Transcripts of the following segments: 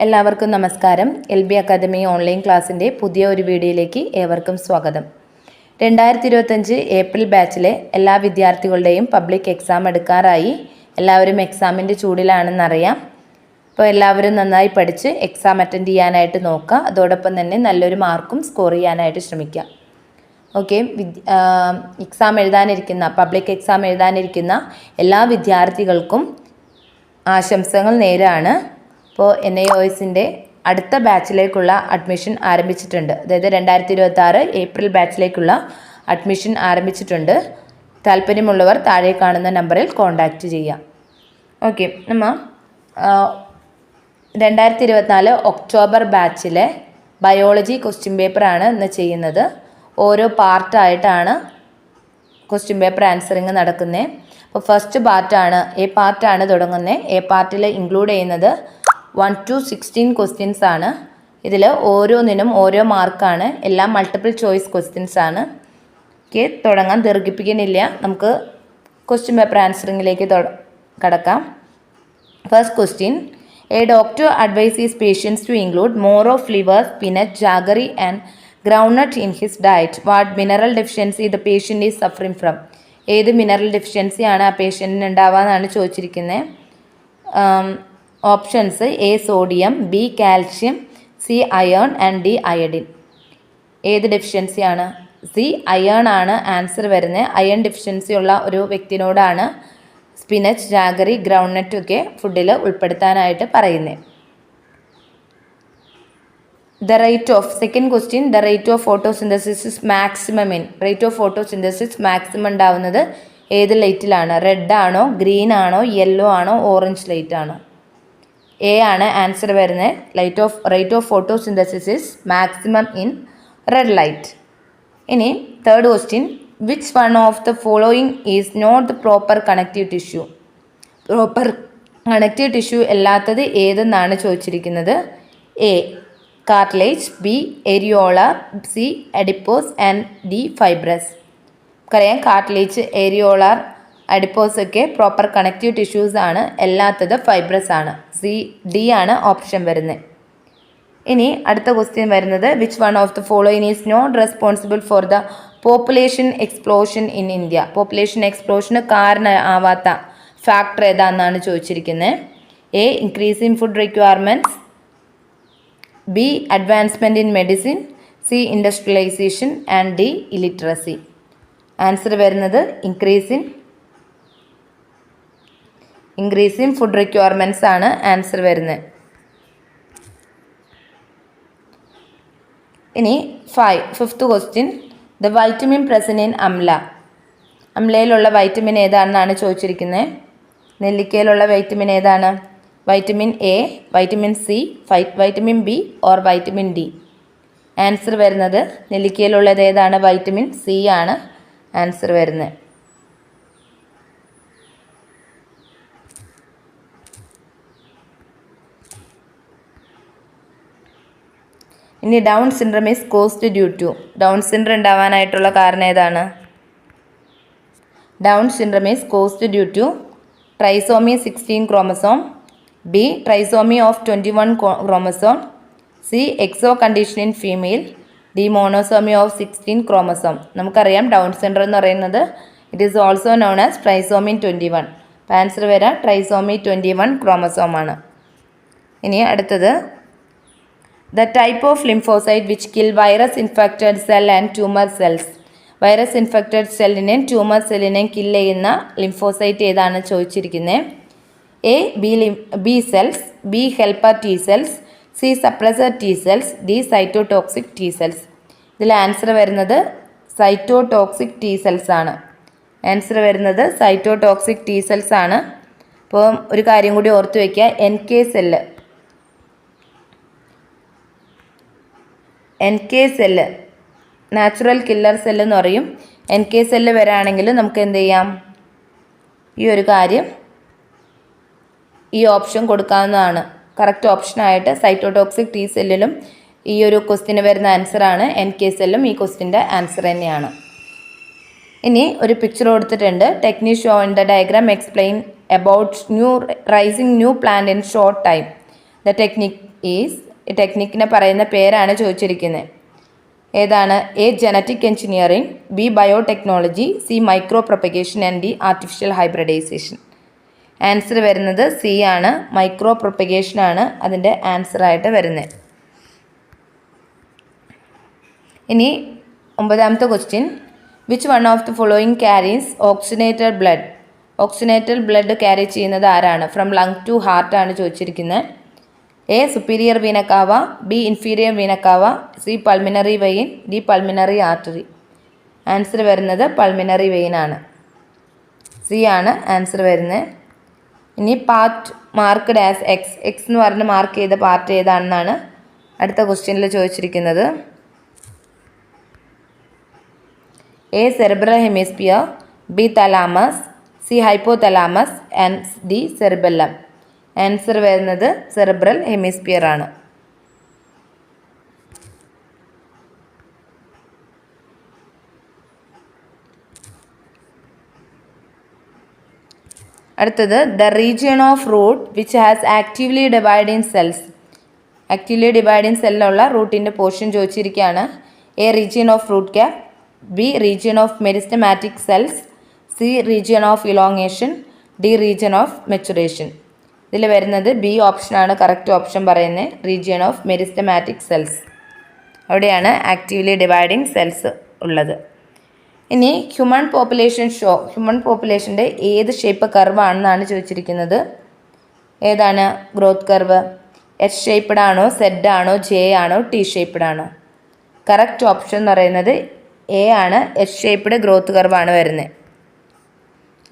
എല്ലാവർക്കും നമസ്കാരം. LB academy online ക്ലാസ്സിൻ്റെ പുതിയ ഒരു വീഡിയോയിലേക്ക് ഏവർക്കും സ്വാഗതം. 2025 ഏപ്രിൽ ബാച്ചിലെ എല്ലാ വിദ്യാർത്ഥികളുടെയും പബ്ലിക് എക്സാം എടുക്കാറായി. എല്ലാവരും എക്സാമിൻ്റെ ചൂടിലാണെന്നറിയാം. അപ്പോൾ എല്ലാവരും നന്നായി പഠിച്ച് എക്സാം അറ്റൻഡ് ചെയ്യാനായിട്ട് നോക്കുക. അതോടൊപ്പം തന്നെ നല്ലൊരു മാർക്കും സ്കോർ ചെയ്യാനായിട്ട് ശ്രമിക്കുക. ഓക്കെ, പബ്ലിക് എക്സാം എഴുതാനിരിക്കുന്ന എല്ലാ വിദ്യാർത്ഥികൾക്കും ആശംസകൾ നേരാണ്. ഇപ്പോൾ NIOSൻ്റെ അടുത്ത ബാച്ചിലേക്കുള്ള അഡ്മിഷൻ ആരംഭിച്ചിട്ടുണ്ട്. അതായത് 2026 ഏപ്രിൽ ബാച്ചിലേക്കുള്ള അഡ്മിഷൻ ആരംഭിച്ചിട്ടുണ്ട്. താല്പര്യമുള്ളവർ താഴെ കാണുന്ന നമ്പറിൽ കോൺടാക്റ്റ് ചെയ്യാം. ഓക്കെ, നമ്മൾ 2024 ഒക്ടോബർ ബാച്ചിലെ ബയോളജി ക്വസ്റ്റ്യൻ പേപ്പറാണ് ഇന്ന് ചെയ്യുന്നത്. ഓരോ പാർട്ടായിട്ടാണ് ക്വസ്റ്റ്യൻ പേപ്പർ ആൻസറിങ് നടക്കുന്നത്. അപ്പോൾ ഫസ്റ്റ് പാർട്ടാണ് തുടങ്ങുന്നത്. പാർട്ടിൽ ഇൻക്ലൂഡ് ചെയ്യുന്നത് 1 to 16 ക്വസ്റ്റ്യൻസ് ആണ്. ഇതിൽ ഓരോന്നിനും ഓരോ മാർക്കാണ്. എല്ലാം മൾട്ടിപ്പിൾ ചോയ്സ് ക്വസ്റ്റ്യൻസ് ആണ്. ഓക്കെ, തുടങ്ങാൻ ദീർഘിപ്പിക്കുന്നില്ല. നമുക്ക് ക്വസ്റ്റ്യൻ പേപ്പർ ആൻസറിങ്ങിലേക്ക് കടക്കാം. First question: A doctor advises patients to include more of liver, spinach, jaggery and groundnut in his diet. What mineral deficiency the patient is suffering from? ഏത് mineral ഡെഫിഷ്യൻസിയാണ് ആ പേഷ്യൻറ്റിന് ഉണ്ടാവാന്നാണ് ചോദിച്ചിരിക്കുന്നത്. Options: A sodium, B calcium, C iron and D iodine. ഏത് ഡെഫിഷ്യൻസിയാണ്? C iron ആണ് answer വരുന്നത്. Iron deficiency ഉള്ള ഒരു വ്യക്തിനോടാണ് spinach, jaggery, groundnut ഒക്കെ ഫുഡിൽ ഉൾപ്പെടുത്താനായിട്ട് പറയുന്നത്. Second question: the rate of photosynthesis maximum rate of photosynthesis maximum ഉണ്ടാവുന്നത് ഏത് ലൈറ്റിലാണ്? റെഡ് ആണോ, ഗ്രീൻ ആണോ, യെല്ലോ ആണോ, ഓറഞ്ച് ലൈറ്റ് ആണോ? എ ആണ് ആൻസർ വരുന്നത്. Rate of photosynthesis is maximum in red light. ഇനി third question: which one of the following is not the proper connective tissue? Proper connective tissue അല്ലാത്തത് ഏതെന്നാണ് ചോദിച്ചിരിക്കുന്നത്. A cartilage, B areola, C adipose and D fibrous. നമുക്കറിയാം cartilage, areolar, adipose ഒക്കെ proper connective tissues ആണ്. അല്ലാത്തത് fibrous ആണ്. D ആണ് option വരുന്നത്. ഇനി അടുത്ത ക്വസ്റ്റ്യൻ വരുന്നത്: which one of the following is not responsible for the population explosion in India? Population എക്സ്പ്ലോഷന് കാരണമാവാത്ത ഫാക്ടർ ഏതാണെന്നാണ് ചോദിച്ചിരിക്കുന്നത്. A increase in food requirements, B advancement in medicine, C industrialisation and D illiteracy. Answer വരുന്നത് increase in food requirements ആണ് answer വരുന്നത്. ഇനി fifth question: the vitamin present in amla. അംലയിലുള്ള vitamin ഏതാണെന്നാണ് ചോദിച്ചിരിക്കുന്നത്. നെല്ലിക്കയിലുള്ള വൈറ്റമിൻ ഏതാണ്? Vitamin A, vitamin C, vitamin B or vitamin D? Answer വരുന്നത് നെല്ലിക്കയിലുള്ളത് ഏതാണ്? വൈറ്റമിൻ സി ആണ് ആൻസർ വരുന്നത്. ഇനി Down syndrome is caused due to. Down syndrome ഉണ്ടാവാനായിട്ടുള്ള കാരണം ഏതാണ്? Down syndrome is caused due to trisomy 16 chromosome, B trisomy of 21 chromosome, C XO condition in female, D monosomy of 16 chromosome. നമുക്കറിയാം Down syndrome എന്ന് പറയുന്നത് it is also known as trisomy 21. അപ്പോൾ answer വരാം trisomy 21 chromosome ആണ്. ഇനി അടുത്തത്: the type of lymphocyte which kill virus infected cell and tumour cells. Virus infected സെല്ലിനെയും tumour സെല്ലിനെയും കില്ല് ചെയ്യുന്ന ലിംഫോസൈറ്റ് ഏതാണ് ചോദിച്ചിരിക്കുന്നത്. A B cells, B helper T cells, C suppressor T cells, D cytotoxic T cells. ഇതിൽ answer വരുന്നത് cytotoxic T cells ആണ്. Answer വരുന്നത് cytotoxic T cells ആണ്. അപ്പോൾ ഒരു കാര്യം കൂടി ഓർത്ത് വയ്ക്കുക, NK cell natural killer cell എന്ന് പറയും. NK സെല്ല് വരാണെങ്കിൽ നമുക്ക് എന്ത് ചെയ്യാം? ഈ ഒരു കാര്യം ഈ ഓപ്ഷൻ കൊടുക്കാവുന്നതാണ്. കറക്റ്റ് ഓപ്ഷനായിട്ട് സൈറ്റോടോക്സിക് ടി സെല്ലിലും ഈ ഒരു ക്വസ്റ്റിന് വരുന്ന ആൻസറാണ്. NK സെല്ലും ഈ ക്വസ്റ്റിൻ്റെ ആൻസർ തന്നെയാണ്. ഇനി ഒരു പിക്ചർ കൊടുത്തിട്ടുണ്ട്. Technique show in the diagram explain about rising new plant in short time. The technique is ഈ ടെക്നിക്കിനെ പറയുന്ന പേരാണ് ചോദിച്ചിരിക്കുന്നത്. ഏതാണ്? A genetic engineering, B biotechnology, C micro propagation and D artificial hybridisation. Answer വരുന്നത് സി ആണ്. Micro propagation ആണ് അതിൻ്റെ ആൻസർ ആയിട്ട് വരുന്നത്. ഇനി 9ാമത്തെ question. Which one of the following carries oxygenated blood? Oxygenated blood carry ചെയ്യുന്നത് ആരാണ്? ഫ്രം ലങ് ടു ഹാർട്ട് ആണ് ചോദിച്ചിരിക്കുന്നത്. A superior vena cava, B inferior vena cava, C pulmonary vein, D pulmonary artery. Answer വരുന്നത് pulmonary vein ആണ്. C ആണ് answer വരുന്നത്. ഇനി part marked as X, X എന്ന് പറഞ്ഞ് മാർക്ക് ചെയ്ത പാർട്ട് ഏതാണെന്നാണ് അടുത്ത ക്വസ്റ്റ്യനിൽ ചോദിച്ചിരിക്കുന്നത്. A cerebral hemisphere, B thalamus, C hypothalamus and D cerebellum. Answer വരുന്നത് സെറിബ്രൽ ഹെമിസ്ഫിയർ ആണ്. അടുത്തത് the region of root which has actively dividing cells. Actively dividing സെല്ലുള്ള റൂട്ടിൻ്റെ portion ചോദിച്ചിരിക്കുകയാണ്. A region of root cap, B region of meristematic cells, C region of elongation, D region of maturation. ഇതിൽ വരുന്നത് B ഓപ്ഷനാണ് correct option പറയുന്നത്. Region of meristematic cells, അവിടെയാണ് actively dividing cells ഉള്ളത്. ഇനി human population show, human പോപ്പുലേഷൻ്റെ ഏത് shape curve ആണെന്നാണ് ചോദിച്ചിരിക്കുന്നത്. ഏതാണ് ഗ്രോത്ത് കർവ്? എസ് ഷേപ്പ്ഡ് ആണോ, സെഡ് ആണോ, ജെ ആണോ, ടി ഷേപ്പ്ഡ് ആണോ? കറക്റ്റ് ഓപ്ഷൻ എന്ന് പറയുന്നത് എ ആണ്. എസ് ഷേപ്പ്ഡ് ഗ്രോത്ത് കർവാണ് വരുന്നത്.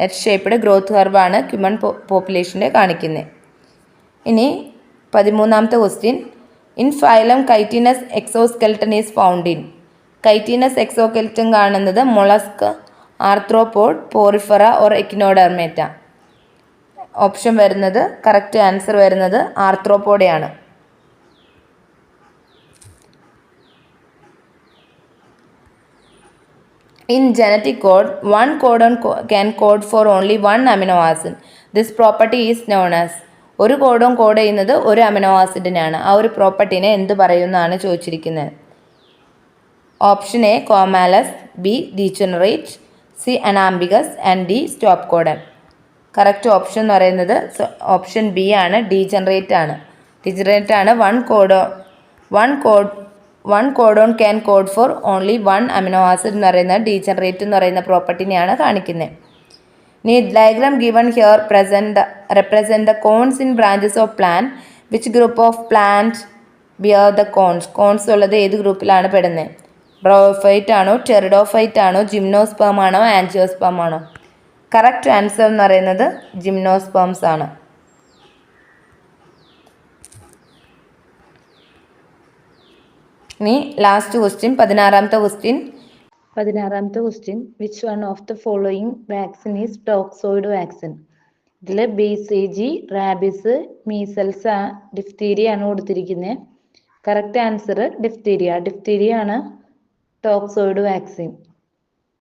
എസ് ഷേപ്പ്ഡ് ഗ്രോത്ത് കർവാണ് ഹ്യൂമൻ പോപ്പുലേഷൻ്റെ കാണിക്കുന്നത്. ഇനി 13ാമത്തെ question. In phylum chitinous exoskeleton is found in. Chitinous exoskeleton കാണുന്നത് mollusc, arthropod, porifera or echinodermata. Option വരുന്നത് കറക്റ്റ് ആൻസർ വരുന്നത് ആർത്രോപോഡയാണ്. In genetic code, one codon can code for only one amino acid. This property is known as. ഒരു codon code ചെയ്യുന്നത് ഒരു amino ആസിഡിനാണ്. ആ ഒരു പ്രോപ്പർട്ടിനെ എന്ത് പറയുന്നതാണ് ചോദിച്ചിരിക്കുന്നത്. Option A commaless, B degenerate, C unambiguous and D stop codon. Correct option എന്ന് പറയുന്നത് ഓപ്ഷൻ ബി ആണ്. ഡീജനറേറ്റ് ആണ്. ഡീജനറേറ്റ് ആണ്. One codon can code for only one amino acid എന്ന് പറയുന്ന ഡീജനറേറ്റ് എന്ന് പറയുന്ന പ്രോപ്പർട്ടിനെയാണ് കാണിക്കുന്നത്. ഇനി diagram given here represent the cones in branches of plant. Which group of plant bear the cones? Cones ഉള്ളത് ഏത് ഗ്രൂപ്പിലാണ് പെടുന്നത്? ബ്രോഫൈറ്റ് ആണോ, ടെറിഡോഫൈറ്റ് ആണോ, ജിംനോസ്പേം ആണോ, ആൻജിയോസ്പേം ആണോ? കറക്റ്റ് ആൻസർ എന്ന് പറയുന്നത് ജിംനോസ്പേംസ് ആണ്. ഇനി ലാസ്റ്റ് ക്വസ്റ്റ്യൻ 16ാമത്തെ question. Which one of the following vaccine is toxoid vaccine? ഇതിൽ BCG, റാബിസ്, മീസൽസ്, ഡിഫ്തീരിയ ആണ് കൊടുത്തിരിക്കുന്നത്. കറക്റ്റ് ആൻസർ ഡിഫ്തീരിയ ആണ് ടോക്സോയിഡ് വാക്സിൻ.